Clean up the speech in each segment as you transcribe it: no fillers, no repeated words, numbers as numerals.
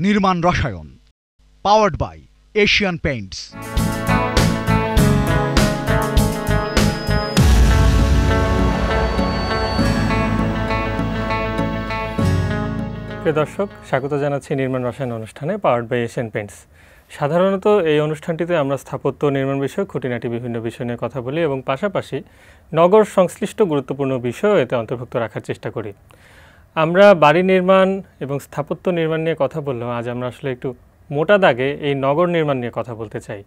নির্মাণ রসায়ন, powered by Asian Paints. প্রিয় দর্শক, স্বাগত জানাচ্ছি নির্মাণ রসায়ন অনুষ্ঠানে পাওয়ার্ড বাই এশিয়ান পেইন্টস। সাধারণত এই অনুষ্ঠানটিতে আমরা স্থাপত্য নির্মাণ বিষয়ক খুঁটিনাটি বিভিন্ন বিষয় নিয়ে কথা বলি এবং পাশাপাশি নগর সংশ্লিষ্ট গুরুত্বপূর্ণ বিষয় এতে অন্তর্ভুক্ত রাখার চেষ্টা করি। আমরা বাড়ি নির্মাণ এবং স্থাপত্য নির্মাণ নিয়ে কথা বললেও আজ আমরা আসলে একটু মোটা দাগে এই নগর নির্মাণ নিয়ে কথা বলতে চাই।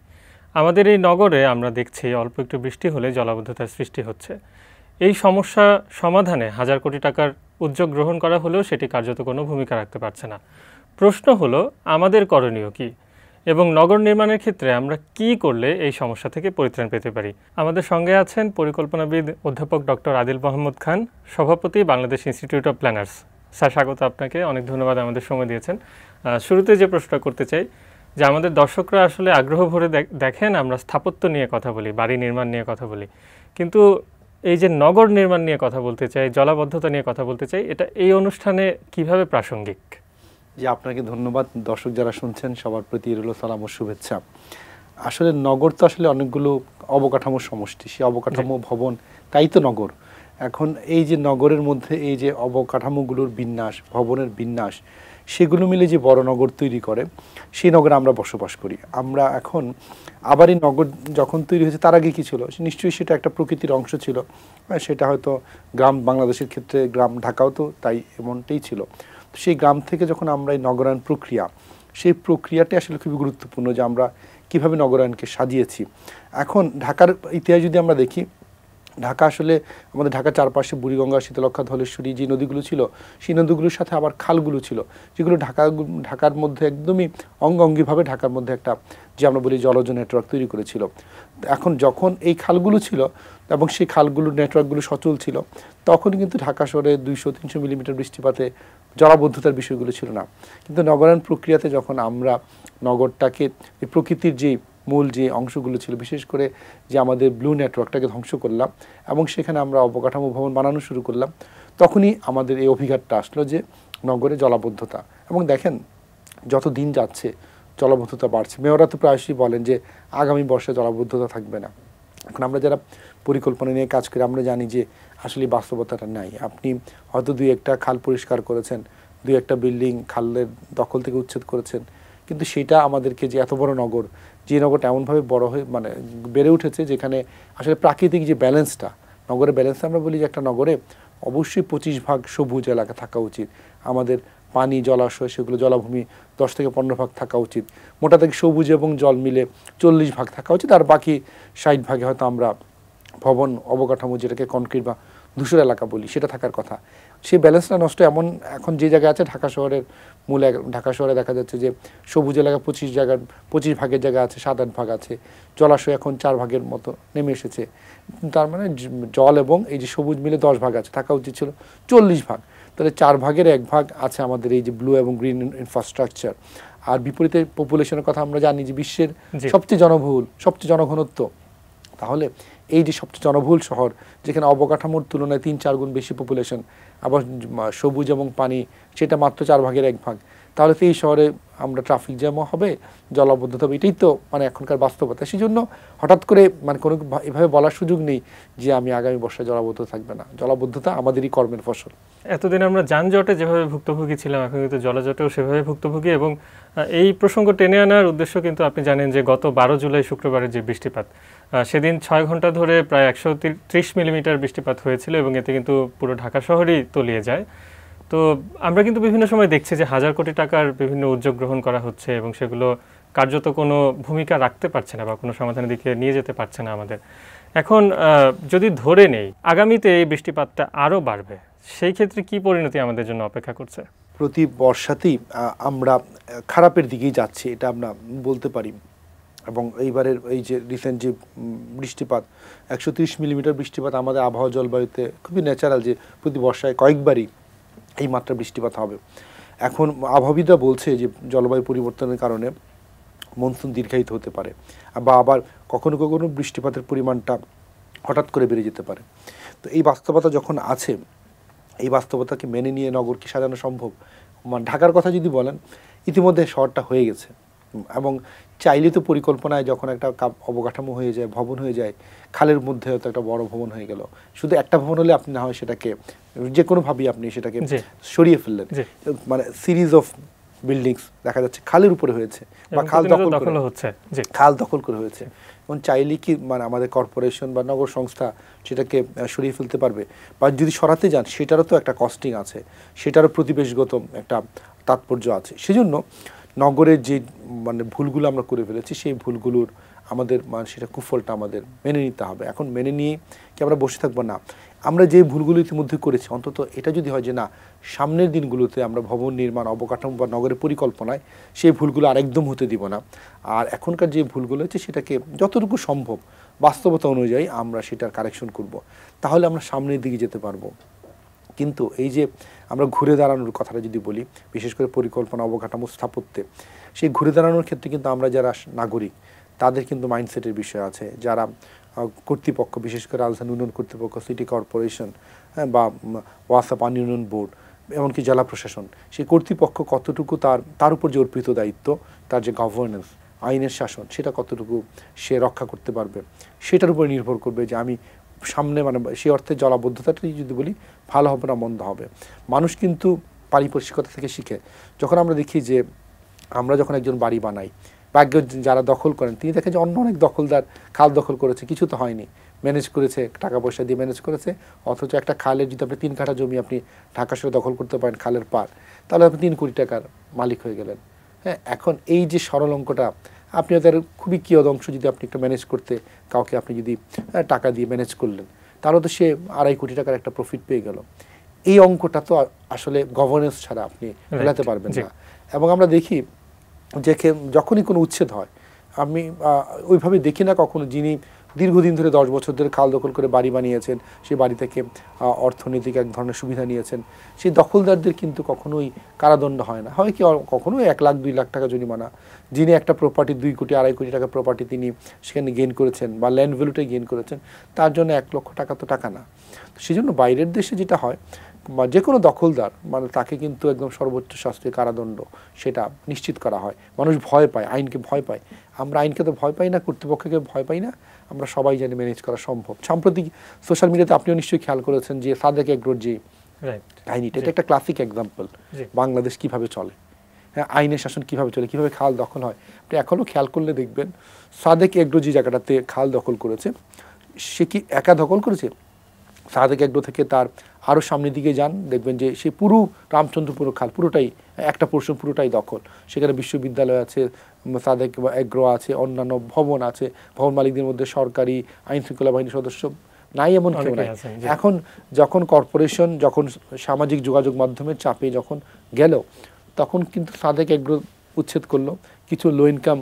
আমাদের এই নগরে আমরা দেখছি অল্প একটু বৃষ্টি হলে জলাবদ্ধতার সৃষ্টি হচ্ছে। এই সমস্যা সমাধানে হাজার কোটি টাকার উদ্যোগ গ্রহণ করা হলেও সেটি কার্যত কোনো ভূমিকা রাখতে পারছে না। প্রশ্ন হলো, আমাদের করণীয় কী এবং নগর নির্মাণের ক্ষেত্রে আমরা কি করলে এই সমস্যা থেকে পরিত্রাণ পেতে পারি? আমাদের সঙ্গে আছেন পরিকল্পনাবিদ অধ্যাপক ডক্টর আদিল মাহমুদ খান, সভাপতি Bangladesh institute of planners. Sir, স্বাগত আপনাকে, অনেক ধন্যবাদ আমাদের সময় দিয়েছেন। শুরুতে যে প্রশ্নটা করতে চাই যে আমাদের দর্শকরা আসলে আগ্রহ ভরে দেখেন আমরা স্থাপত্য নিয়ে কথা বলি, বাড়ি নির্মাণ নিয়ে কথা বলি, কিন্তু এই যে নগর নির্মাণ নিয়ে কথা বলতে চাই, জলাবদ্ধতা নিয়ে কথা বলতে চাই, এটা এই অনুষ্ঠানে কিভাবে প্রাসঙ্গিক? জি, আপনাকে ধন্যবাদ। দর্শক যারা শুনছেন সবার প্রতি রইল সালাম ও শুভেচ্ছা। আসলে নগর তো আসলে অনেকগুলো অবকাঠামোর সমষ্টি, সেই অবকাঠামো ভবন, তাই তো নগর। এখন এই যে নগরের মধ্যে এই যে অবকাঠামোগুলোর বিন্যাস, ভবনের বিন্যাস, সেগুলো মিলে যে বড় নগর তৈরি করে, সেই নগরে আমরা বসবাস করি। আমরা এখন আবার এই নগর যখন তৈরি হয়েছে তার আগে কী ছিল? নিশ্চয়ই সেটা একটা প্রকৃতির অংশ ছিল। সেটা হয়তো গ্রাম, বাংলাদেশের ক্ষেত্রে গ্রাম, ঢাকাও তো তাই এমনটাই ছিল। সেই গ্রাম থেকে যখন আমরা এই নগরায়ণ প্রক্রিয়া, সেই প্রক্রিয়াটা আসলে খুবই গুরুত্বপূর্ণ যে আমরা কীভাবে নগরায়ণকে সাজিয়েছি। এখন ঢাকার ইতিহাস যদি আমরা দেখি, ঢাকা আসলে আমাদের ঢাকার চারপাশে বুড়িগঙ্গা, শীতলক্ষা, ধলেশ্বরী যে নদীগুলো ছিল, সেই নদীগুলোর সাথে আবার খালগুলো ছিল, যেগুলো ঢাকার মধ্যে একদমই অঙ্গাঙ্গিভাবে ঢাকার মধ্যে একটা যে আমরা বলি জলজ নেটওয়ার্ক তৈরি করেছিল। এখন যখন এই খালগুলো ছিল এবং সেই খালগুলোর নেটওয়ার্কগুলো সচল ছিল, তখন কিন্তু ঢাকা শহরে 200-300 মিলিমিটার বৃষ্টিপাতে জলাবদ্ধতার বিষয়গুলো ছিল না। কিন্তু নগরায়ণ প্রক্রিয়াতে যখন আমরা নগরটাকে প্রকৃতির যে মূল যে অংশগুলো ছিল, বিশেষ করে যে আমাদের ব্লু নেটওয়ার্কটাকে ধ্বংস করলাম এবং সেখানে আমরা অবকাঠামো ভবন বানানো শুরু করলাম, তখনই আমাদের এই অভিঘাতটা আসলো যে নগরে জলাবদ্ধতা। এবং দেখেন, যত দিন যাচ্ছে জলাবদ্ধতা বাড়ছে। মেয়ররা তো প্রায়শই বলেন যে আগামী বর্ষে জলাবদ্ধতা থাকবে না। এখন আমরা যারা পরিকল্পনা নিয়ে কাজ করি, আমরা জানি যে আসলে বাস্তবতাটা নাই। আপনি হয়তো 2-1টা খাল পরিষ্কার করেছেন, 2-1টা বিল্ডিং খালের দখল থেকে উচ্ছেদ করেছেন, কিন্তু সেটা আমাদেরকে যে এত বড় নগর, যে নগরটা এমনভাবে বড় হয়ে বেড়ে উঠেছে যেখানে আসলে প্রাকৃতিক যে ব্যালেন্সটা, নগরের ব্যালেন্সটা আমরা বলি যে একটা নগরে অবশ্যই 25 ভাগ সবুজ এলাকা থাকা উচিত। আমাদের পানি, জলাশয়, সেগুলো জলাভূমি 10 থেকে 15 ভাগ থাকা উচিত। মোটা থেকে সবুজ এবং জল মিলে 40 ভাগ থাকা উচিত। আর বাকি 60 ভাগে হয়তো আমরা ভবন, অবকাঠামো, যেটাকে কনক্রিট বা ধূসর এলাকা বলি, সেটা থাকার কথা। সেই ব্যালেন্সটা নষ্ট এমন এখন যে জায়গায় আছে, ঢাকা শহরের ঢাকা শহরে দেখা যাচ্ছে যে সবুজ এলাকা 25 ভাগের জায়গা আছে, 7-8 ভাগ আছে। জলাশয় এখন 4 ভাগের মতো নেমে এসেছে। তার মানে জল এবং এই যে সবুজ মিলে 10 ভাগ আছে, থাকা উচিত ছিল 40 ভাগ। তাহলে 4 ভাগের 1 ভাগ আছে আমাদের এই যে ব্লু এবং গ্রিন ইনফ্রাস্ট্রাকচার। আর বিপরীতে পপুলেশনের কথা আমরা জানি যে বিশ্বের সবচেয়ে জনবহুল, সবচেয়ে জনঘনত্ব। তাহলে এই যে সবচেয়ে জনবহুল শহর, যেখানে অবকাঠামোর তুলনায় 3-4 গুণ বেশি পপুলেশন, আবার সবুজ এবং পানি সেটা মাত্র 4 ভাগের 1 ভাগ, তাহলে তো এই শহরে আমরা ট্রাফিক জ্যামও হবে, জলাবদ্ধতা হবে। এটাই তো এখনকার বাস্তবতা। সেই জন্য হঠাৎ করে কোনো এভাবে বলার সুযোগ নেই যে আমি আগামী বর্ষায় জলাবদ্ধতা থাকবে না। জলাবদ্ধতা আমাদেরই কর্মের ফসল। এতদিন আমরা যানজটে যেভাবে ভুক্তভোগী ছিলাম, এখন কিন্তু জলজটেও সেভাবে ভুক্তভোগী। এবং এই প্রসঙ্গ টেনে আনার উদ্দেশ্য কিন্তু আপনি জানেন যে গত 12 জুলাই শুক্রবারের যে বৃষ্টিপাত, সেদিন 6 ঘন্টা ধরে প্রায় 130 মিলিমিটার বৃষ্টিপাত হয়েছিল এবং এতে কিন্তু পুরো ঢাকা শহরই তলিয়ে যায়। তো আমরা কিন্তু বিভিন্ন সময় দেখছি যে হাজার কোটি টাকার বিভিন্ন উদ্যোগ গ্রহণ করা হচ্ছে এবং সেগুলো কার্যত কোনো ভূমিকা রাখতে পারছে না বা কোনো সমাধানের দিকে নিয়ে যেতে পারছে না আমাদের। এখন যদি ধরে নেই আগামীতে এই বৃষ্টিপাতটা আরও বাড়বে, সেই ক্ষেত্রে কি পরিণতি আমাদের জন্য অপেক্ষা করছে? প্রতি বর্ষাতেই আমরা খারাপের দিকেই যাচ্ছি, এটা আমরা বলতে পারি। এবং এইবারের এই যে রিসেন্ট যে বৃষ্টিপাত, 130 মিলিমিটার বৃষ্টিপাত আমাদের আবহাওয়া জলবায়ুতে খুবই ন্যাচারাল যে প্রতি বর্ষায় কয়েকবারই এই মাত্রা বৃষ্টিপাত হবে। এখন আবহাওয়াবিদরা বলছে যে জলবায়ু পরিবর্তনের কারণে মনসুন দীর্ঘায়িত হতে পারে, বা আবার কখনো কখনো বৃষ্টিপাতের পরিমাণটা হঠাৎ করে বেড়ে যেতে পারে। তো এই বাস্তবতা যখন আছে, এই বাস্তবতাকে মেনে নিয়ে নগর কি সাজানো সম্ভব? ঢাকার কথা যদি বলেন, ইতিমধ্যে শহরটা হয়ে গেছে এবং চাইলে তো পরিকল্পনায় যখন একটা অবকাঠামো হয়ে যায়, ভবন হয়ে যায়, খালের মধ্যে হয়তো একটা বড় ভবন হয়ে গেল, শুধু একটা ভবন হলে আপনি না হয় সেটাকে যে কোনোভাবেই আপনি সেটাকে সরিয়ে ফেললেন, মানে সিরিজ অফ বিল্ডিংস দেখা যাচ্ছে খালের উপরে হয়েছে বা খাল দখল করে হয়েছে। এবং চাইলে কি মানে আমাদের কর্পোরেশন বা নগর সংস্থা সেটাকে সরিয়ে ফেলতে পারবে, বা যদি সরাতে যান সেটারও তো একটা কস্টিং আছে, সেটারও প্রতিবেশগত একটা তাৎপর্য আছে। সেজন্য নগরের যে মানে ভুলগুলো আমরা করে ফেলেছি, সেই ভুলগুলোর আমাদের মানে সেটা কুফলটা আমাদের মেনে নিতে হবে। এখন মেনে নিয়ে কি আমরা বসে থাকবো না, আমরা যে ভুলগুলো ইতিমধ্যে করেছি অন্তত এটা যদি হয় যে না, সামনের দিনগুলোতে আমরা ভবন নির্মাণ, অবকাঠামো বা নগরের পরিকল্পনায় সেই ভুলগুলো আরেকদম হতে দিব না। আর এখনকার যে ভুলগুলো হচ্ছে সেটাকে যতটুকু সম্ভব বাস্তবতা অনুযায়ী আমরা সেটার কারেকশন করব, তাহলে আমরা সামনের দিকে যেতে পারবো। কিন্তু এই যে আমরা ঘুরে দাঁড়ানোর কথাটা যদি বলি, বিশেষ করে পরিকল্পনা, অবকাঠামো, স্থাপত্যে, সেই ঘুরে দাঁড়ানোর ক্ষেত্রে কিন্তু আমরা যারা নাগরিক তাদের কিন্তু মাইন্ডসেটের বিষয় আছে। যারা কর্তৃপক্ষ, বিশেষ করে রাজধানী উন্নয়ন কর্তৃপক্ষ, সিটি কর্পোরেশন বা ওয়াসা পানি উন্নয়ন বোর্ড, এমনকি জেলা প্রশাসন, সেই কর্তৃপক্ষ কতটুকু তার উপর যে অর্পিত দায়িত্ব, তার যে গভর্নেন্স, আইনের শাসন, সেটা কতটুকু সে রক্ষা করতে পারবে, সেটার উপর নির্ভর করবে যে আমি সামনে মানে সেই অর্থে জলাবদ্ধতাটি যদি বলি ভালো হবে না মন্দ হবে। মানুষ কিন্তু পারিপার্শ্বিকতা থেকে শিখে। যখন আমরা দেখি যে আমরা যখন একজন বাড়ি বানাই, ভাগ্য যারা দখল করেন তিনি দেখেন যে অন্য অনেক দখলদার খাল দখল করেছে, কিছু তো হয়নি, ম্যানেজ করেছে, টাকা পয়সা দিয়ে ম্যানেজ করেছে। অথচ একটা খালের যদি আপনি 3 কাঠা জমি আপনি ঢাকা শহরে দখল করতে পারেন খালের পার, তাহলে আপনি 3 কোটি টাকার মালিক হয়ে গেলেন। হ্যাঁ, এখন এই যে সরল অঙ্কটা, আপনি ওদের খুবই কিয়দ অংশ যদি আপনি একটা ম্যানেজ করতে কাউকে আপনি যদি টাকা দিয়ে ম্যানেজ করলেন, তাহলে তো সে 2.5 কোটি টাকার একটা প্রফিট পেয়ে গেল। এই অঙ্কটা তো আসলে গভর্নেন্স ছাড়া আপনি মেলাতে পারবেন না। এবং আমরা দেখি যে যখনই কোনো উচ্ছেদ হয়, আমি ওইভাবে দেখি না কখনো যিনি দীর্ঘদিন ধরে 10 বছর ধরে খাল দখল করে বাড়ি বানিয়েছেন, সেই বাড়ি থেকে অর্থনৈতিক এক ধরনের সুবিধা নিয়েছেন, সেই দখলদারদের কিন্তু কখনোই কারাদণ্ড হয় না। হয় কি কখনো 1 লাখ 2 লাখ টাকা জরিমানা, যিনি একটা প্রপার্টি 2 কোটি 2.5 কোটি টাকা প্রপার্টি তিনি সেখানে গেইন করেছেন বা ল্যান্ড ভ্যালুটাই গেইন করেছেন, তার জন্য 1 লক্ষ টাকা তো টাকা না। সেই জন্য বাইরের দেশে যেটা হয়, বা যে কোনো দখলদার মানে তাকে কিন্তু একদম সর্বোচ্চ শাস্তির কারাদণ্ড সেটা নিশ্চিত করা হয়। মানুষ ভয় পায়, আইনকে ভয় পায়। আমরা আইনকে তো ভয় পাই না, কর্তৃপক্ষকে ভয় পাই না, আমরা সবাই জানি ম্যানেজ করা সম্ভব। সাম্প্রতিক সোশ্যাল মিডিয়াতে আপনিও নিশ্চয়ই খেয়াল করেছেন যে সাদেক এগ্রোর যে কাহিনীটা, এটা একটা ক্লাসিক এক্সাম্পল বাংলাদেশ কিভাবে চলে, হ্যাঁ, আইনের শাসন কিভাবে চলে, কিভাবে খাল দখল হয়। আপনি এখনও খেয়াল করলে দেখবেন সাদেক এগ্রো যে জায়গাটাতে খাল দখল করেছে, সে কি একা দখল করেছে? সাদেক এগ্রো থেকে তার আরও সামনের দিকে যান, দেখবেন যে সে পুরো রামচন্দ্রপুর খাল পুরোটাই একটা পোর্শন পুরোটাই দখল। সেখানে বিশ্ববিদ্যালয় আছে, সাদেক এগ্রো আছে, অন্যান্য ভবন আছে, ভবন মালিকদের মধ্যে সরকারি আইন শৃঙ্খলা বাহিনীর সদস্য নাই এমন কেউ নাই। এখন যখন কর্পোরেশন, যখন সামাজিক যোগাযোগ মাধ্যমের চাপে যখন গেল, তখন কিন্তু সাদেক এগ্রো উচ্ছেদ করলো। কিছু লো ইনকাম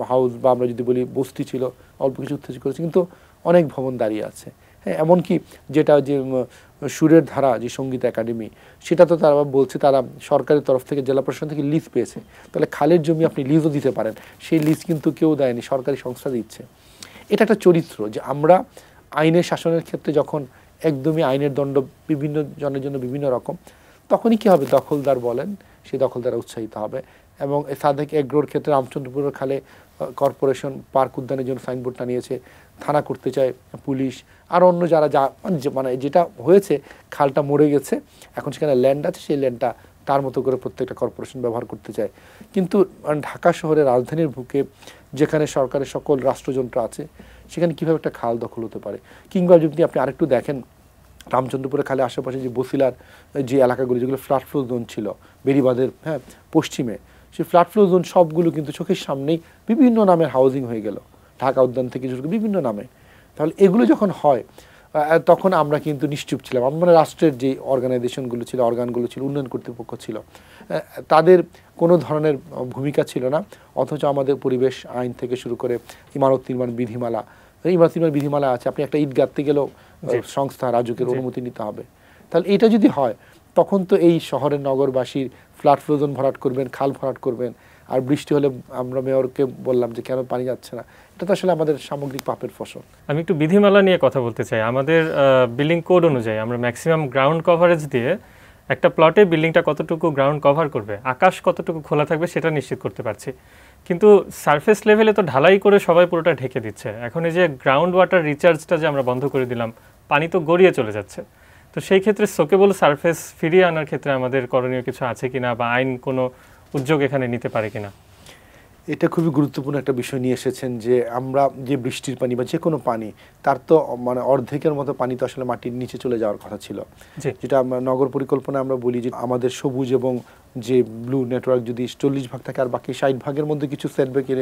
হাউস বা আমরা যদি বলি বস্তি ছিল, অল্প কিছু উচ্ছেদ করেছে, কিন্তু অনেক ভবন দাঁড়িয়ে আছে। হ্যাঁ, এমনকি যেটা যে সুরের ধারা যে সঙ্গীত একাডেমি, সেটা তো তারা বলছে তারা সরকারের তরফ থেকে, জেলা প্রশাসন থেকে লিজ পেয়েছে। তাহলে খালের জমি আপনি লিজও দিতে পারেন, সেই লিজ কিন্তু কেউ দেয়নি, সরকারি সংস্থা দিচ্ছে। এটা একটা চরিত্র যে আমরা আইনের শাসনের ক্ষেত্রে যখন একদমই আইনের দণ্ড বিভিন্ন জনের জন্য বিভিন্ন রকম, তখনই কী হবে, দখলদার বলেন সেই দখলদারা উৎসাহিত হবে। এবং সাদেক এগ্রোর ক্ষেত্রে রামচন্দ্রপুরের খালে কর্পোরেশন পার্ক উদ্যানের জন্য সাইনবোর্ড টানিয়েছে, থানা করতে চায় পুলিশ, আর অন্য যারা মানে যেটা হয়েছে, খালটা মরে গেছে, এখন সেখানে ল্যান্ড আছে, সেই ল্যান্ডটা তার মতো করে প্রত্যেকটা কর্পোরেশন ব্যবহার করতে চায়। কিন্তু ঢাকা শহরের রাজধানীর বুকে যেখানে সরকারের সকল রাষ্ট্রযন্ত্র আছে, সেখানে কীভাবে একটা খাল দখল হতে পারে? কিংবা যদি আপনি আরেকটু দেখেন, রামচন্দ্রপুরের খালে আশেপাশে যে বসিলার যে এলাকাগুলি, যেগুলো ফ্লাড ফ্লো জোন ছিল বেড়িবাঁধের পশ্চিমে, সেই ফ্লাড ফ্লো জোন সবগুলো কিন্তু চোখের সামনেই বিভিন্ন নামের হাউজিং হয়ে গেল, ঢাকা উদ্যান থেকে শুরু করে বিভিন্ন নামে। তাহলে এগুলো যখন হয়, তখন আমরা কিন্তু নিশ্চুপ ছিলাম। আমরা রাষ্ট্রের যে অর্গানাইজেশনগুলো ছিল, অর্গানগুলো ছিল, উন্নয়ন কর্তৃপক্ষ ছিল, তাদের কোনো ধরনের ভূমিকা ছিল না। অথচ আমাদের পরিবেশ আইন থেকে শুরু করে ইমারত নির্মাণ বিধিমালা, ইমারত নির্মাণ বিধিমালা আছে, আপনি একটা ইট গাঁথতে গেলেও সংস্থা রাজুকের অনুমতি নিতে হবে। তাহলে এটা যদি হয়, তখন তো এই শহরের নগরবাসীর ফ্লাড ফ্লোজন ভরাট করবেন, খাল ভরাট করবেন, আর বৃষ্টি হলে আমরা মেয়রকে বললাম যে কেন পানি যাচ্ছে না, এটা তো আসলে আমাদের সামগ্রিক পাপের ফসল। আমি একটু বিধিমালা নিয়ে কথা বলতে চাই। আমাদের বিল্ডিং কোড অনুযায়ী আমরা ম্যাক্সিমাম গ্রাউন্ড কভারেজ দিয়ে একটা প্লটে বিল্ডিংটা কতটুকু গ্রাউন্ড কভার করবে, আকাশ কতটুকু খোলা থাকবে সেটা নিশ্চিত করতে পারছি। কিন্তু সারফেস লেভেলে তো ঢালাই করে সবাই পুরোটা ঢেকে দিচ্ছে। এখন এই যে গ্রাউন্ড ওয়াটার রিচার্জটা যে আমরা বন্ধ করে দিলাম, পানি তো গড়িয়ে চলে যাচ্ছে। তো সেই ক্ষেত্রে সোকেবল সারফেস ফিরিয়ে আনার ক্ষেত্রে আমাদের করণীয় কিছু আছে কিনা, বা আইন কোনো উদ্যোগ এখানে নিতে পারে কিনা? এটা খুবই গুরুত্বপূর্ণ একটা বিষয় নিয়ে এসেছেন, যে আমরা যে বৃষ্টির পানি বা যে কোনো পানি, তার তো মানে অর্ধেকের মতো পানি তো আসলে মাটির নিচে চলে যাওয়ার কথা ছিল। যেটা আমরা নগর পরিকল্পনায় আমরা বলি যে আমাদের সবুজ এবং যে ব্লু নেটওয়ার্ক যদি 40 ভাগ থাকে আর বাকি 60 ভাগের মধ্যে কিছু সেটব্যাকের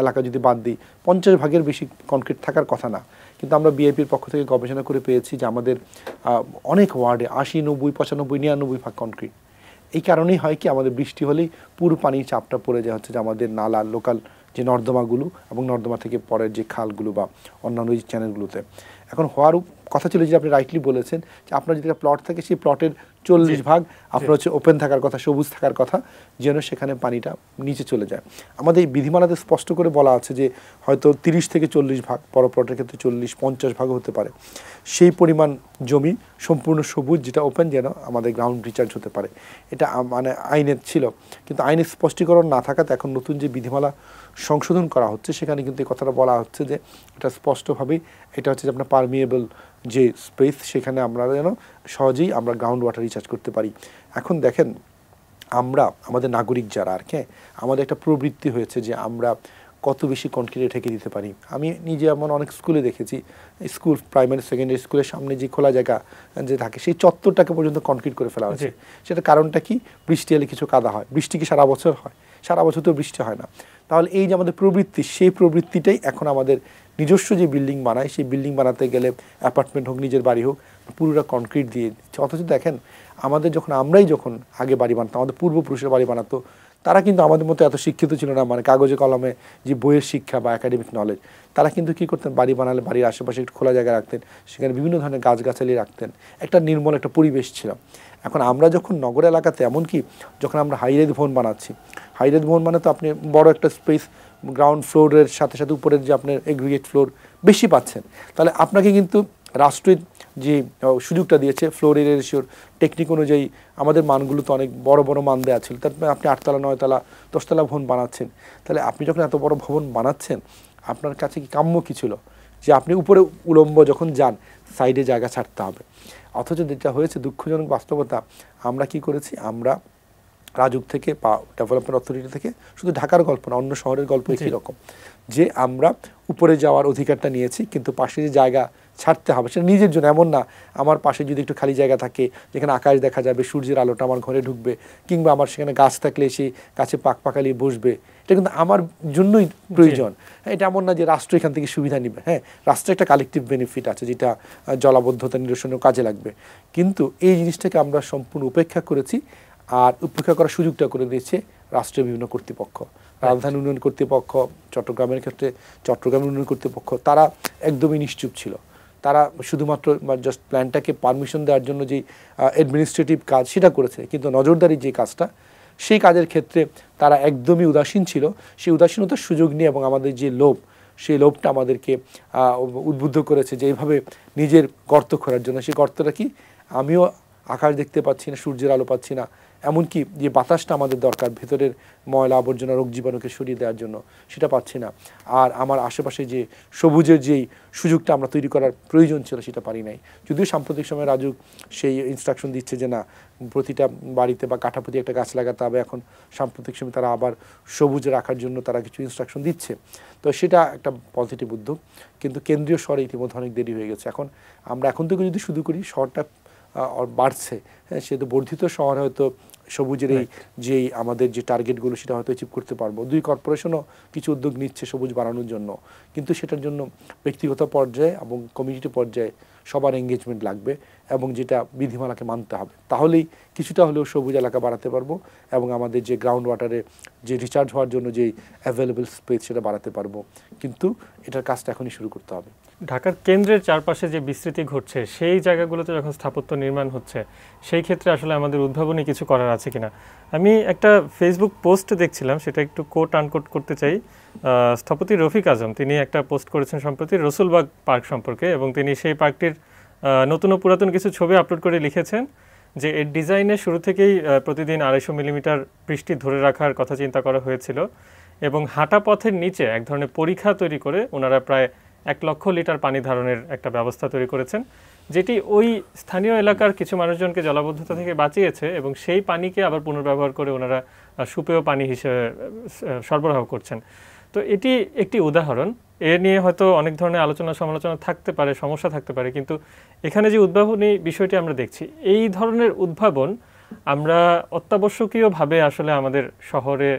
এলাকা যদি বাদ দিই, 50 ভাগের বেশি কনক্রিট থাকার কথা না। কিন্তু আমরা বিআইপির পক্ষ থেকে গবেষণা করে পেয়েছি যে আমাদের অনেক ওয়ার্ডে 80, 90, 95, 99 ভাগ কনক্রিট। এই কারণেই হয় কি, আমাদের বৃষ্টি হলেই পুরো পানির চাপটা পড়ে যায় হচ্ছে যে আমাদের নালা, লোকাল যে নর্দমাগুলো এবং নর্দমা থেকে পরের যে খালগুলো বা অন্যান্য যে চ্যানেলগুলোতে। এখন হওয়ার কথা ছিল যে আপনি রাইটলি বলেছেন যে আপনার যদি প্লট থাকে, সেই প্লটের 40 ভাগ আপনার হচ্ছে ওপেন থাকার কথা, সবুজ থাকার কথা, যেন সেখানে পানিটা নিচে চলে যায়। আমাদের এই বিধিমালাতে স্পষ্ট করে বলা আছে যে হয়তো 30 থেকে 40 ভাগ, বড় প্লটের ক্ষেত্রে 40-50 ভাগও হতে পারে, সেই পরিমাণ জমি সম্পূর্ণ সবুজ যেটা ওপেন, যেন আমাদের গ্রাউন্ড রিচার্জ হতে পারে। এটা মানে আইনের ছিল, কিন্তু আইনের স্পষ্টীকরণ না থাকাতে এখন নতুন যে বিধিমালা সংশোধন করা হচ্ছে সেখানে কিন্তু এই কথাটা বলা হচ্ছে যে এটা স্পষ্টভাবেই এটা হচ্ছে যে আপনার পারমিয়েবল যে স্পেস, সেখানে আমরা যেন সহজেই আমরা গ্রাউন্ড ওয়াটার রিচার্জ করতে পারি। এখন দেখেন, আমরা আমাদের নাগরিক যারা আর কি, আমাদের একটা প্রবৃত্তি হয়েছে যে আমরা কত বেশি কনক্রিটে ঠেকে দিতে পারি। আমি নিজে এমন অনেক স্কুলে দেখেছি, স্কুল প্রাইমারি সেকেন্ডারি স্কুলের সামনে যে খোলা জায়গা যে থাকে, সেই চত্বরটাকে পর্যন্ত কনক্রিট করে ফেলা হয়েছে। সেটা কারণটা কি? বৃষ্টি এলে কিছু কাদা হয়। বৃষ্টি কি সারা বছর হয়? সারা বছর তো বৃষ্টি হয় না। তাহলে এই যে আমাদের প্রবৃত্তি, সেই প্রবৃত্তিটাই এখন আমাদের নিজস্ব যে বিল্ডিং বানায়, সেই বিল্ডিং বানাতে গেলে অ্যাপার্টমেন্ট হোক, নিজের বাড়ি হোক, পুরোটা কনক্রিট দিয়ে দিচ্ছে। অথচ দেখেন, আমাদের আমরাই যখন আগে বাড়ি বানাতাম, আমাদের পূর্বপুরুষের বাড়ি বানাতো, তারা কিন্তু আমাদের মতো এত শিক্ষিত ছিল না, মানে কাগজে কলমে যে বইয়ের শিক্ষা বা একাডেমিক নলেজ। তারা কিন্তু কী করতেন, বাড়ি বানালে বাড়ির আশেপাশে একটু খোলা জায়গা রাখতেন, সেখানে বিভিন্ন ধরনের গাছগাছালি রাখতেন, একটা নির্মল একটা পরিবেশ ছিল। এখন আমরা যখন নগর এলাকাতে, এমনকি যখন আমরা হাইরেজ ভবন বানাচ্ছি, হাইরেজ ভবন মানে তো আপনি বড় একটা স্পেস, গ্রাউন্ড ফ্লোরের সাথে সাথে উপরের যে আপনার এগ্রিগেট ফ্লোর বেশি পাচ্ছেন, তাহলে আপনাকে কিন্তু রাষ্ট্রের যে সুযোগটা দিয়েছে ফ্লোর এরিয়া রেশিওর টেকনিক অনুযায়ী, আমাদের মানগুলো তো অনেক বড় বড় মান দেওয়া ছিল। তারপরে আপনি 8 তলা 9 তলা 10 তলা ভবন বানাচ্ছেন, তাহলে আপনি যখন এত বড় ভবন বানাচ্ছেন, আপনার কাছে কি কাম্য কী ছিল যে আপনি উপরে উলম্ব যখন যান, সাইডে জায়গা ছাড়তে হবে। অথচ যেটা হয়েছে, দুঃখজনক বাস্তবতা, আমরা কি করেছি, আমরা রাজুক থেকে বা ডেভেলপমেন্ট অথরিটি থেকে, শুধু ঢাকার গল্প না, অন্য শহরের গল্প একই রকম, যে আমরা উপরে যাওয়ার অধিকারটা নিয়েছি, কিন্তু পাশে যে জায়গা ছাড়তে হবে সেটা নিজের জন্য। এমন না আমার পাশে যদি একটু খালি জায়গা থাকে, যেখানে আকাশ দেখা যাবে, সূর্যের আলোটা আমার ঘরে ঢুকবে, কিংবা আমার সেখানে গাছ থাকলে সেই গাছে পাকালি বসবে, এটা কিন্তু আমার জন্যই প্রয়োজন। এটা এমন না যে রাষ্ট্র এখান থেকে সুবিধা নেবে। হ্যাঁ, রাষ্ট্রের একটা কালেকটিভ বেনিফিট আছে, যেটা জলাবদ্ধতা নিরসনেও কাজে লাগবে, কিন্তু এই জিনিসটাকে আমরা সম্পূর্ণ উপেক্ষা করেছি। আর উপেক্ষা করার সুযোগটা করে দিয়েছে রাষ্ট্রের বিভিন্ন কর্তৃপক্ষ, রাজধানী উন্নয়ন কর্তৃপক্ষ, চট্টগ্রামের ক্ষেত্রে চট্টগ্রাম উন্নয়ন কর্তৃপক্ষ, তারা একদমই নিশ্চুপ ছিল। তারা শুধুমাত্র জাস্ট প্ল্যানটাকে পারমিশন দেওয়ার জন্য যে অ্যাডমিনিস্ট্রেটিভ কাজ সেটা করেছে, কিন্তু নজরদারির যে কাজটা, সেই কাজের ক্ষেত্রে তারা একদমই উদাসীন ছিল। সেই উদাসীনতার সুযোগ নিয়ে এবং আমাদের যে লোভ, সেই লোভটা আমাদেরকে উদ্বুদ্ধ করেছে যে এইভাবে নিজের গর্ত খোঁড়ার জন্য। সেই গর্তটা কি, আমিও আকাশ দেখতে পাচ্ছি না, সূর্যের আলো পাচ্ছি না, এমনকি যে বাতাসটা আমাদের দরকার ভেতরের ময়লা আবর্জনা রোগ জীবাণুকে সরিয়ে দেওয়ার জন্য, সেটা পাচ্ছি না। আর আমার আশেপাশে যে সবুজের যেই সুযোগটা আমরা তৈরি করার প্রয়োজন ছিল, সেটা পারি নাই। যদিও সাম্প্রতিক সময়ে রাজু সেই ইনস্ট্রাকশন দিচ্ছে যে না, প্রতিটা বাড়িতে বা কাঠাপ্রতি একটা গাছ লাগাতে হবে। এখন সাম্প্রতিক সময় তারা আবার সবুজ রাখার জন্য তারা কিছু ইনস্ট্রাকশন দিচ্ছে। তো সেটা একটা পজিটিভ উদ্যোগ, কিন্তু কেন্দ্রীয় শহরে ইতিমধ্যে অনেক দেরি হয়ে গেছে। আমরা এখন থেকে যদি শুধু করি, শহরটা বাড়ছে, হ্যাঁ, সে তো বর্ধিত শহর, হয়তো সবুজের এই যেই আমাদের যে টার্গেটগুলো সেটা হয়তো অ্যাচিভ করতে পারবো। 2 কর্পোরেশনও কিছু উদ্যোগ নিচ্ছে সবুজ বাড়ানোর জন্য, কিন্তু সেটার জন্য ব্যক্তিগত পর্যায়ে এবং কমিউনিটি পর্যায়ে সবার এঙ্গেজমেন্ট লাগবে, এবং যেটা বিধিমালাকে মানতে হবে। তাহলেই কিছুটা হলেও সবুজ এলাকা বাড়াতে পারবো, এবং আমাদের যে গ্রাউন্ড ওয়াটারে যে রিচার্জ হওয়ার জন্য যেই অ্যাভেলেবল স্পেস, সেটা বাড়াতে পারবো। কিন্তু এটার কাজটা এখনই শুরু করতে হবে। ঢাকার কেন্দ্রের চারপাশে যে বিস্তৃতি ঘটছে, সেই জায়গাগুলোতে যখন স্থাপত্য নির্মাণ হচ্ছে, সেই ক্ষেত্রে আসলে আমাদের উদ্ভাবনী কিছু করার আছে কিনা। আমি একটা ফেসবুক পোস্ট দেখছিলাম, সেটা একটু কোট আনকোট করতে চাই। স্থপতি রফিক আজম, তিনি একটা পোস্ট করেছেন সম্প্রতি রসুলবাগ পার্ক সম্পর্কে, এবং তিনি সেই পার্কটির নতুন ও পুরাতন কিছু ছবি আপলোড করে লিখেছেন যে এর ডিজাইনে শুরু থেকেই প্রতিদিন 250 মিলিমিটার বৃষ্টি ধরে রাখার কথা চিন্তা করা হয়েছিল এবং হাঁটা পথের নিচে এক ধরনের পরীক্ষা তৈরি করে ওনারা প্রায় 1 লক্ষ লিটার পানি ধারণের একটা ব্যবস্থা তৈরি করেছেন, যেটি ওই স্থানীয় এলাকার কিছু মানুষজনকে জলাবদ্ধতা থেকে বাঁচিয়েছে এবং সেই পানিকে আবার পুনর্ব্যবহার করে ওনারা সুপেয় পানি হিসেবে সরবরাহ করছেন। তো এটি একটি উদাহরণ। এ নিয়ে হয়তো অনেক ধরনের আলোচনা সমালোচনা থাকতে পারে, সমস্যা থাকতে পারে, কিন্তু এখানে যে উদ্ভাবনী বিষয়টি আমরা দেখছি, এই ধরনের উদ্ভাবন আমরা অত্যাবশ্যকীয়ভাবে আসলে আমাদের শহরে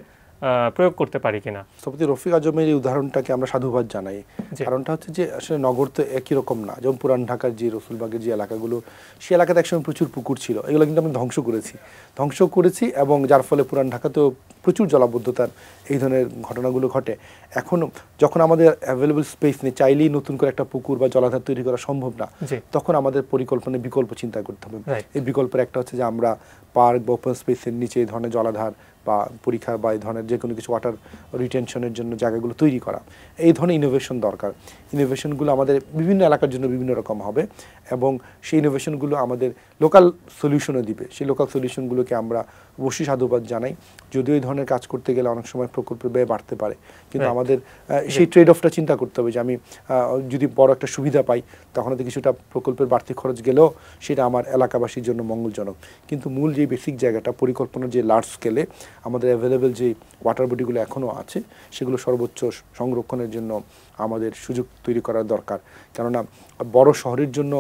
প্রয়োগ করতে পারি কিনা। স্থপতি রফিক আজমের এই উদাহরণটাকে আমরা সাধুবাদ জানাই। কারণটা হচ্ছে যে আসলে নগর তো একই রকম না। যেমন পুরান ঢাকার যে রসুলবাগের যে এলাকাগুলো, সেই এলাকাতে একসময় প্রচুর পুকুর ছিল, এগুলো কিন্তু আমরা ধ্বংস করেছি এবং যার ফলে পুরান ঢাকাতেও প্রচুর জলাবদ্ধতার এই ধরনের ঘটনাগুলো ঘটে। এখন যখন আমাদের অ্যাভেলেবল স্পেস নেই, চাইলেই নতুন করে একটা পুকুর বা জলাধার তৈরি করা সম্ভব না, তখন আমাদের পরিকল্পনায় বিকল্প চিন্তা করতে হবে। এই বিকল্পের একটা হচ্ছে যে আমরা পার্ক বা ওপেন স্পেসের নিচে এই ধরনের জলাধার বা পরীক্ষা বা এই ধরনের যে কোনো কিছু ওয়াটার রিটেনশনের জন্য জায়গাগুলো তৈরি করা, এই ধরনের ইনোভেশন দরকার। ইনোভেশনগুলো আমাদের বিভিন্ন এলাকার জন্য বিভিন্ন রকম হবে এবং সেই ইনোভেশনগুলো আমাদের লোকাল সলিউশনও দিবে। সেই লোকাল সলিউশনগুলোকে আমরা অবশ্যই সাধুবাদ জানাই। যদিও এই ধরনের কাজ করতে গেলে অনেক সময় প্রকল্পের ব্যয় বাড়তে পারে, কিন্তু আমাদের সেই ট্রেড অফটা চিন্তা করতে হবে যে আমি যদি বড় একটা সুবিধা পাই, তখন হয়তো কিছুটা প্রকল্পের বাড়তি খরচ গেলেও সেটা আমার এলাকাবাসীর জন্য মঙ্গলজনক। কিন্তু মূল যে বেসিক জায়গাটা, পরিকল্পনার যে লার্জ স্কেলে আমাদের অ্যাভেলেবেল যে ওয়াটার বডিগুলো এখনও আছে, সেগুলো সর্বোচ্চ সংরক্ষণের জন্য আমাদের সুযোগ তৈরি করার দরকার। কেননা বড় শহরের জন্য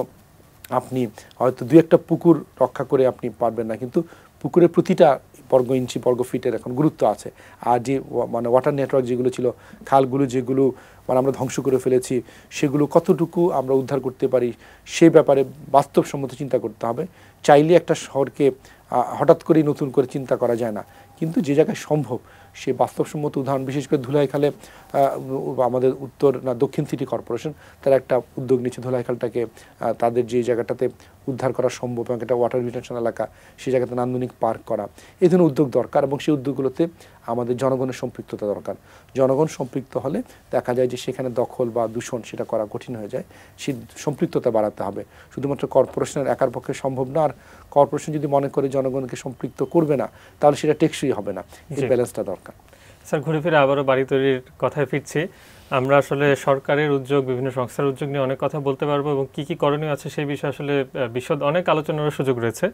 আপনি হয়তো 2-1টা পুকুর রক্ষা করে আপনি পারবেন না, কিন্তু পুকুরের প্রতিটা বর্গ ইঞ্চি বর্গ ফিটের এখন গুরুত্ব আছে। আর যে মানে ওয়াটার নেটওয়ার্ক যেগুলো ছিল, খালগুলো যেগুলো মানে আমরা ধ্বংস করে ফেলেছি, সেগুলো কতটুকু আমরা উদ্ধার করতে পারি সে ব্যাপারে বাস্তবসম্মত চিন্তা করতে হবে। চাইলে একটা শহরকে হঠাৎ করেই নতুন করে চিন্তা করা যায় না, কিন্তু যে জায়গায় সম্ভব সে বাস্তবসম্মত উদাহরণ, বিশেষ করে ধুলাইখালে আমাদের দক্ষিণ সিটি কর্পোরেশন তারা একটা উদ্যোগ নিচ্ছে ধুলাইখালটাকে তাদের যে জায়গাটাতে উদ্ধার করা সম্ভব এবং একটা ওয়াটার রিটেনশন এলাকা, সেই জায়গাতে নান্দনিক পার্ক করা, এই ধরনের উদ্যোগ দরকার এবং সেই উদ্যোগগুলোতে আমাদের জনগণের সম্পৃক্ততা দরকার। জনগণ সম্পৃক্ত হলে দেখা যায় যে সেখানে দখল বা দূষণ সেটা করা কঠিন হয়ে যায়। সেই সম্পৃক্ততা বাড়াতে হবে। শুধুমাত্র কর্পোরেশনের একার পক্ষে সম্ভব না, আর কর্পোরেশন যদি মনে করে জনগণকে সম্পৃক্ত করবে না, তাহলে সেটা টেকসই হবে না। এই ব্যালেন্সটা দরকার। স্যার, ঘুরে ফিরে আবারও বাড়ি তৈরির কথায় ফিরছি। আমরা আসলে সরকারের উদ্যোগ, বিভিন্ন সংস্থার উদ্যোগ নিয়ে অনেক কথা বলতে পারবো এবং কী কী করণীয় আছে সেই বিষয়ে আসলে বিশদ অনেক আলোচনার সুযোগ রয়েছে।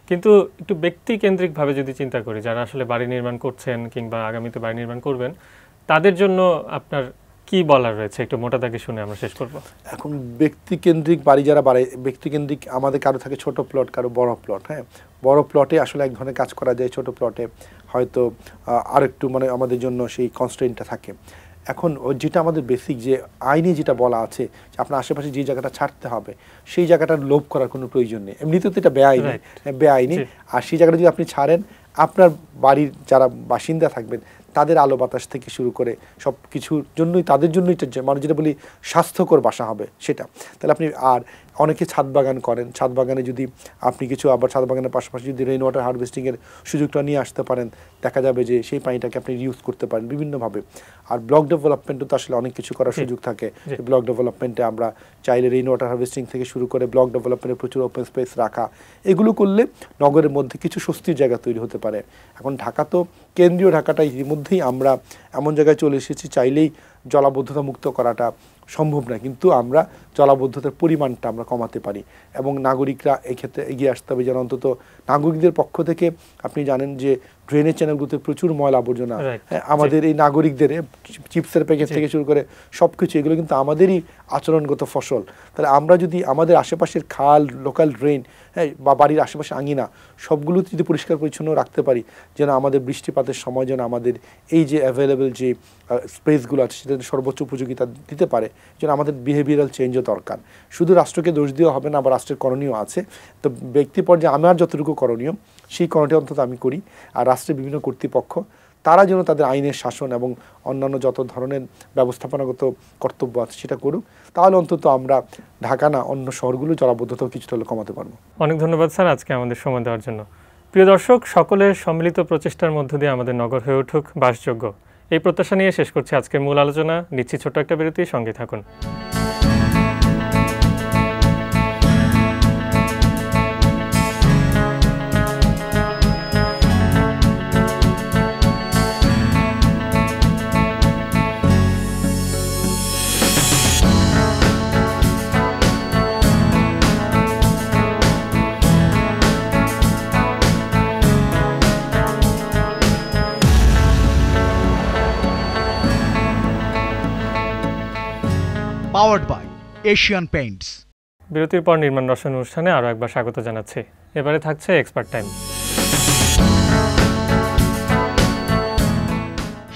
কিন্তু একটু ব্যক্তি কেন্দ্রিকভাবে যদি চিন্তা করি, যারা আসলে বাড়ি নির্মাণ করছেন কিংবা আগামীতে বাড়ি নির্মাণ করবেন, তাদের জন্য আপনার কি বলার রয়েছে একটু মোটা দাগে শুনে আমরা শেষ করব। এখন ব্যক্তিকেন্দ্রিক বাড়ি যারা ব্যক্তিকেন্দ্রিক, আমাদের কারো থাকে ছোট প্লট, কারো বড় প্লট। হ্যাঁ, বড় প্লটে আসলে এক ধরনের কাজ করা যায়, ছোট প্লটে হয়তো আরেকটু মানে আমাদের জন্য সেই কনস্ট্রেন্টটা থাকে। এখন যেটা আমাদের বেসিক যে আইনে যেটা বলা আছে, আপনার আশেপাশে যে জায়গাটা ছাড়তে হবে সেই জায়গাটার লোভ করার কোনো প্রয়োজন নেই। এমনিতেও তো এটা বেআইনি। আর সেই জায়গাটা যদি আপনি ছাড়েন, আপনার বাড়ির যারা বাসিন্দা থাকবেন তাদের আলো বাতাস থেকে শুরু করে সব কিছুর জন্যই, তাদের জন্যই মানে যেটা বলি স্বাস্থ্যকর বাসা হবে সেটা। তাহলে আপনি আর অনেকে ছাদ বাগান করেন, ছাদ বাগানে যদি আপনি কিছু আবার ছাদ বাগানের পাশাপাশি যদি রেইন ওয়াটার হারভেস্টিংয়ের সুযোগটা নিয়ে আসতে পারেন, দেখা যাবে যে সেই পানিটাকে আপনি ইউজ করতে পারেন বিভিন্নভাবে। আর ব্লক ডেভেলপমেন্টও তো আসলে অনেক কিছু করার সুযোগ থাকে। ব্লক ডেভেলপমেন্টে আমরা চাইলে রেইন ওয়াটার হারভেস্টিং থেকে শুরু করে ব্লক ডেভেলপমেন্টে প্রচুর ওপেন স্পেস রাখা, এগুলো করলে নগরের মধ্যে কিছু স্বস্তির জায়গা তৈরি হতে পারে। এখন ঢাকা তো কেন্দ্রীয় ঢাকাটা ইতিমধ্যেই আমরা এমন জায়গায় চলে এসেছি, চাইলেই জলাবদ্ধতা মুক্ত করাটা সম্ভব না, কিন্তু আমরা জলাবদ্ধতার পরিমাণটা আমরা কমাতে পারি এবং নাগরিকরা এক্ষেত্রে এগিয়ে আসতে হবে। যেন অন্তত নাগরিকদের পক্ষ থেকে, আপনি জানেন যে ড্রেনেজ চ্যানেলগুলোতে প্রচুর ময়লা আবর্জনা, আমাদের এই নাগরিকদের চিপসের প্যাকেট থেকে শুরু করে সব কিছু, এগুলো কিন্তু আমাদেরই আচরণগত ফসল। তাহলে আমরা যদি আমাদের আশেপাশের খাল, লোকাল ড্রেন, হ্যাঁ, বা বাড়ির আশেপাশে আঙিনা, সবগুলোতে যদি পরিষ্কার পরিচ্ছন্ন রাখতে পারি, যেন আমাদের বৃষ্টিপাতের সময় যেন আমাদের এই যে অ্যাভেলেবেল যে স্পেসগুলো আছে সেটা সর্বোচ্চ উপযোগিতা দিতে পারে, যেন আমাদের বিহেভিয়ারাল চেঞ্জও দরকার। শুধু রাষ্ট্রকে দোষ দেওয়া হবে না, আবার রাষ্ট্রের করণীয় আছে। তো ব্যক্তি পর্যায়ে আমার যতটুকু করণীয় সেই করণীয়টা অন্তত আমি করি, আর রাষ্ট্রের বিভিন্ন কর্তৃপক্ষ তারা যেন তাদের আইনের শাসন এবং অন্যান্য যত ধরনের ব্যবস্থাপনাগত কর্তব্য আছে সেটা করুক। তাহলে অন্তত আমরা ঢাকা না, অন্য শহরগুলো জলাবদ্ধতাও কিছুটা হলে কমাতে পারবো। অনেক ধন্যবাদ স্যার আজকে আমাদের সময় দেওয়ার জন্য। প্রিয় দর্শক, সকলের সম্মিলিত প্রচেষ্টার মধ্য দিয়ে আমাদের নগর হয়ে উঠুক বাসযোগ্য, এই প্রত্যাশা নিয়ে শেষ করছি আজকের মূল আলোচনা। নিচ্ছি ছোট্ট একটা বিরতি, সঙ্গে থাকুন। powered by Asian Paints. বিরতির পর নির্মাণ রসায়ন অনুষ্ঠানে আরও একবার স্বাগত জানাচ্ছি। এবারে থাকছে এক্সপার্ট টাইম।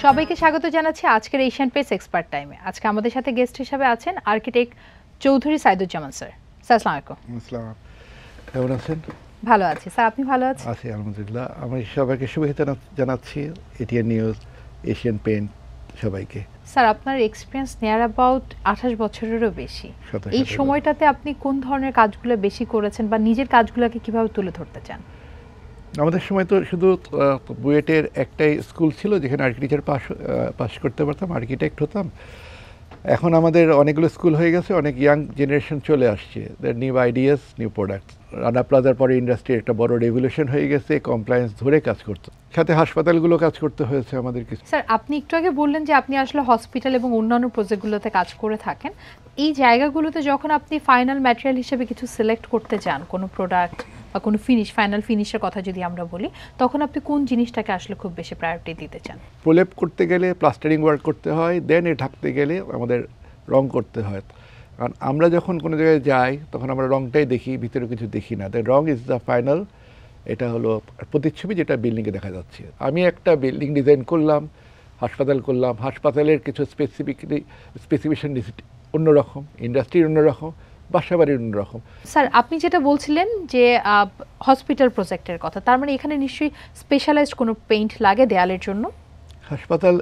সবাইকে স্বাগত জানাচ্ছি আজকের এশিয়ান পেস এক্সপার্ট টাইমে। আজকে আমাদের সাথে গেস্ট হিসেবে আছেন architect Chowdhury Saiduzzaman sir. Sir আসসালামু আলাইকুম। আসসালাম, কেমন আছেন? ভালো আছি স্যার, আপনি ভালো আছেন? আছি আলহামদুলিল্লাহ। আমি সবাইকে শুভেচ্ছা জানাচ্ছি, এটিএন নিউজ, এশিয়ান পেইন্ট সবাইকে। স্যার আপনার এক্সপিরিয়েন্স নিয়ার অ্যাবাউট 28 বছরেরও বেশি। এই সময়টাতে আপনি কোন ধরনের কাজগুলো বেশি করেছেন বা নিজের কাজগুলোকে কিভাবে তুলে ধরতে চান? আমাদের সময় তো শুধু বুয়েটের একটাই স্কুল ছিল যেখানে আর্কিটেকচার পাস করতে পারতাম, আর্কিটেক্ট হতাম। এখন আমাদের অনেকগুলো স্কুল হয়ে গেছে, অনেক ইয়াং জেনারেশন চলে আসছে, new ideas, new product. Rana প্লাজার পরে ইন্ডাস্ট্রির একটা বড় রেভলিউশন হয়ে গেছে, কমপ্লায়েন্স ধরে কাজ করতে, সাথে হাসপাতালগুলো কাজ করতে হয়েছে আমাদের কিছু। স্যার আপনি একটু আগে বললেন যে আপনি আসলে হসপিটাল এবং অন্যান্য প্রজেক্টগুলোতে কাজ করে থাকেন। এই জায়গাগুলোতে যখন আপনি ফাইনাল ম্যাটেরিয়াল হিসেবে কিছু সিলেক্ট করতে চান, কোনো প্রোডাক্ট বা কোনো ফাইনাল ফিনিশের কথা যদি আমরা বলি, তখন আপনি কোন জিনিসটাকে আসলে খুব বেশি প্রায়োরিটি দিতে চান? প্রলেপ করতে গেলে প্লাস্টারিং ওয়ার্ক করতে হয়, দেন ঢাকতে গেলে আমাদের রং করতে হয়। কারণ আমরা যখন কোনো জায়গায় যাই তখন আমরা রংটাই দেখি, ভিতরে কিছু দেখি না। রং ইজ দ্য ফাইনাল, এটা হলো প্রতিচ্ছবি যেটা বিল্ডিংয়ে দেখা যাচ্ছে। আমি একটা বিল্ডিং ডিজাইন করলাম, হাসপাতাল করলাম, হাসপাতালের কিছু স্পেসিফিকেশন অন্যরকম, ইন্ডাস্ট্রির অন্যরকম, বাসাবাড়ির অন্যরকম। স্যার আপনি যেটা বলছিলেন যে হসপিটাল প্রজেক্টের কথা, তার মানে এখানে নিশ্চয়ই স্পেশালাইজড কোনো পেইন্ট লাগে দেয়ালের জন্য? হাসপাতাল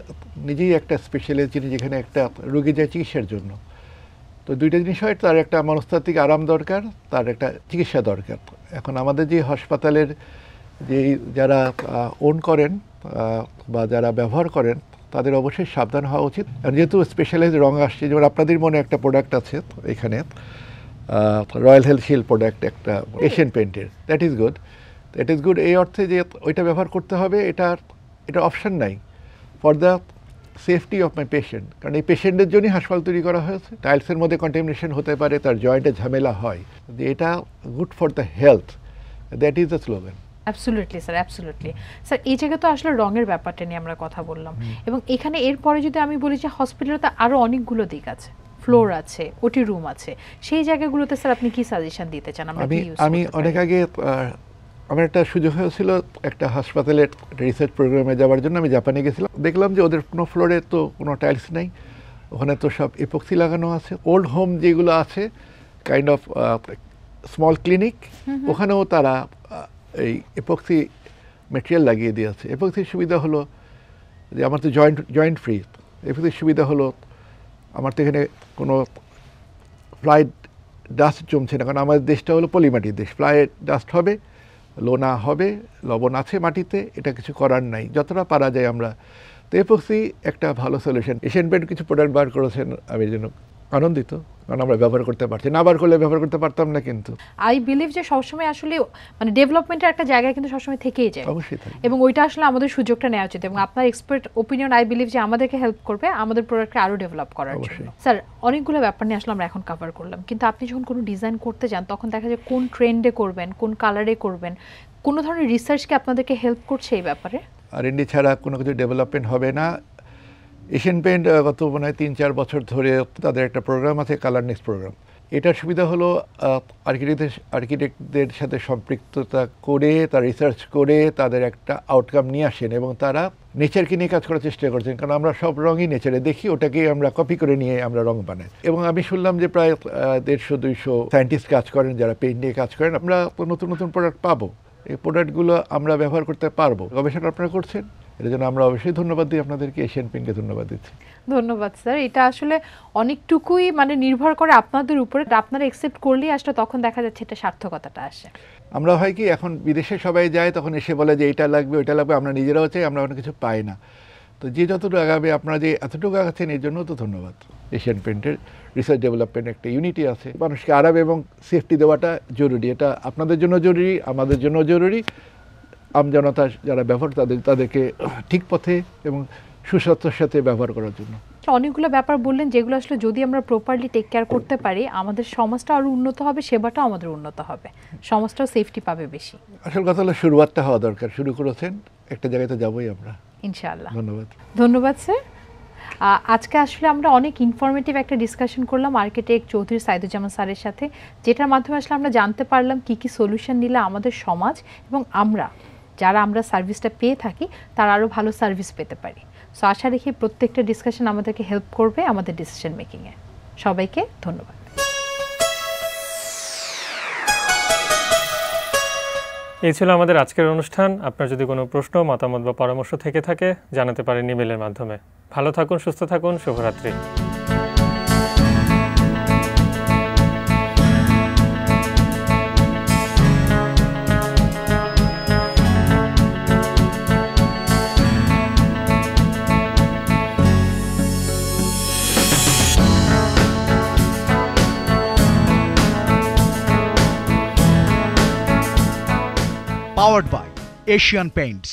নিজেই একটা স্পেশালাইজড জিনিস, যেখানে একটা রোগী যায় চিকিৎসার জন্য। তো দুইটা জিনিস হয়, তার একটা মনস্তাত্ত্বিক আরাম দরকার, তার একটা চিকিৎসা দরকার। এখন আমাদের যে হাসপাতালের যে যারা ওন করেন বা যারা ব্যবহার করেন তাদের অবশ্যই সাবধান হওয়া উচিত। যেহেতু স্পেশালাইজড রং আসছে, যেমন আপনাদের মনে একটা প্রোডাক্ট আছে এখানে, রয়্যাল হেলথ শিল্ড প্রোডাক্ট একটা এশিয়ান পেইন্টের, দ্যাট ইজ গুড। এই অর্থে যে ওইটা ব্যবহার করতে হবে, এটা অপশন নাই for the safety of my patient. কারণ এই পেশেন্টের জন্যই হাসপাতাল তৈরি করা হয়েছে। টাইলসের মধ্যে কন্টামিনেশন হতে পারে, তার জয়েন্টে ঝামেলা হয়, যে এটা good for the health, that is the slogan. Absolutely sir, absolutely sir. এই জায়গায় তো আসলে রঙের ব্যাপারটা নিয়ে আমরা কথা বললাম, এবং এখানে এরপরে যদি আমি বলি যে হসপিটালে তো আরও অনেকগুলো দিক আছে, ফ্লোর আছে, ওটি রুম আছে, সেই জায়গাগুলোতে স্যার আপনি কি সাজেশন দিতে চান? আমি অনেক আগে আমার একটা সুযোগ হয়েছিল একটা হাসপাতালের রিসার্চ প্রোগ্রামে যাওয়ার জন্য। আমি জাপানে গেছিলাম, দেখলাম যে ওদের কোনো ফ্লোরে তো কোনো টাইলস নাই, ওখানে তো সব এপক্সি লাগানো আছে। ওল্ড হোম যেগুলো আছে, কাইন্ড অফ স্মল ক্লিনিক, ওখানেও তারা এই এপক্সি ম্যাটেরিয়াল লাগিয়ে দিয়েছে। এপক্সির সুবিধা হলো যে আমার তো জয়েন্ট ফ্রি। এপক্সির সুবিধা হলো আমার তো এখানে কোনো ফ্লাই ডাস্ট জমছে না, কারণ আমাদের দেশটা হলো পলিমাটির দেশ। ফ্লাই ডাস্ট হবে, লোনা হবে, লবণ আছে মাটিতে, এটা কিছু করার নাই, যতটা পারা যায় আমরা। তো এপক্সি একটা ভালো সলিউশন। এশিয়ান পেইন্ট কিছু প্রোডাক্ট বার করেছেন, আমি এই জন্য আনন্দিত, কারণ আমরা ব্যবহার করতে পারছি। না বার করলে ব্যবহার করতে পারতাম না। কিন্তু আই বিলিভ যে সবসময় আসলে মানে ডেভেলপমেন্টের একটা জায়গায় কিন্তু সবসময় থেকেই যায়, অবশ্যই থাকে, এবং ওইটা আসলে আমাদের সুযোগটা নেওয়া উচিত। এবং আপনার এক্সপার্ট ওপিনিয়ন আই বিলিভ যে আমাদেরকে হেল্প করবে আমাদের প্রোডাক্টকে আরও ডেভেলপ করার জন্য। স্যার অনেকগুলো ব্যাপার নিয়ে আসলে আমরা এখন কভার করলাম, কিন্তু আপনি যখন কোনো ডিজাইন করতে যান তখন দেখা যায় কোন ট্রেন্ডে করবেন, কোন কালারে করবেন, কোনো ধরনের রিসার্চ কি আপনাদেরকে হেল্প করছে এই ব্যাপারে? R&D ছাড়া কোনো কিছু ডেভেলপমেন্ট হবে না। এশিয়ান পেইন্ট গত মনে হয় 3-4 বছর ধরে তাদের একটা প্রোগ্রাম আছে, কালার নেক্সট প্রোগ্রাম। এটার সুবিধা হলো আর্কিটেক্টদের সাথে সম্পৃক্ততা করে, তার রিসার্চ করে তাদের একটা আউটকাম নিয়ে আসেন, এবং তারা নেচারকে নিয়ে কাজ করার চেষ্টা করছেন। কারণ আমরা সব রঙই নেচারে দেখি, ওটাকেই আমরা কপি করে নিয়ে আমরা রং বানাই। এবং আমি শুনলাম যে প্রায় 150-200 সায়েন্টিস্ট কাজ করেন যারা পেইন্ট নিয়ে কাজ করেন। আমরা নতুন নতুন প্রোডাক্ট পাবো, এই প্রোডাক্টগুলো আমরা ব্যবহার করতে পারবো। গবেষণা আপনারা করছেন, এর জন্য আমরা অবশ্যই ধন্যবাদ দিই আপনাদেরকে, এশিয়ান পেইন্টকে ধন্যবাদ দিচ্ছি। ধন্যবাদ স্যার। এটা আসলে অনেকটুকুই মানে নির্ভর করে আপনাদের উপরে, আপনারা অ্যাকসেপ্ট করলেই আসলে তখন দেখা যাচ্ছে এটা সার্থকতাটা আসে। আমরা হয় কি, এখন বিদেশে সবাই যায়, তখন এসে বলে যে এটা লাগবে ওইটা লাগবে, আমরা নিজেরাও চাই, আমরা অনেক কিছু পাই না। তো যে যতটুকু আগাবে, আপনারা যে এতটুকু আগাচ্ছেন এর জন্য তো ধন্যবাদ। এশিয়ান পেইন্টের রিসার্চ ডেভেলপমেন্ট একটা ইউনিটি আছে, মানুষকে আরাম এবং সেফটি দেওয়াটা জরুরি। এটা আপনাদের জন্য জরুরি, আমাদের জন্য জরুরি। আমজনতা যারা ব্যবহার তাদেরকে ঠিক পথে এবং সুস্বাস্থ্যের সাথে ব্যবহার করার জন্য। অনেকগুলো ব্যাপার বললেন যেগুলো আসলে যদি আমরা প্রপারলি টেক কেয়ার করতে পারি আমাদের সমাজটা আরও উন্নত হবে, সেবাটাও আমাদের উন্নত হবে, সমাজটাও সেফটি পাবে বেশি। আসল কথা হলো শুরুয়াতটা হওয়া দরকার। শুরু করেছেন, একটা জায়গায় তো যাবোই আমরা ইনশাআল্লাহ। ধন্যবাদ। ধন্যবাদ স্যার। আজকে আসলে আমরা অনেক ইনফরমেটিভ একটা ডিসকাশন করলাম আর্কিটেক্ট চৌধুরী সাইদুজ্জামান স্যারের সাথে, যেটার মাধ্যমে আসলে আমরা জানতে পারলাম কি কি সলিউশন নিলে আমাদের সমাজ এবং যারা আমরা সার্ভিসটা পেয়ে থাকি তারা আরও ভালো সার্ভিস পেতে পারি। সো আশা রাখি প্রত্যেকটা ডিসকাশন আমাদেরকে হেল্প করবে আমাদের ডিসিশন মেকিংয়ে। সবাইকে ধন্যবাদ। এই ছিল আমাদের আজকের অনুষ্ঠান। আপনার যদি কোনো প্রশ্ন, মতামত বা পরামর্শ থেকে থাকে জানাতে পারেন ইমেলের মাধ্যমে। ভালো থাকুন, সুস্থ থাকুন, শুভরাত্রি। Powered by Asian Paints.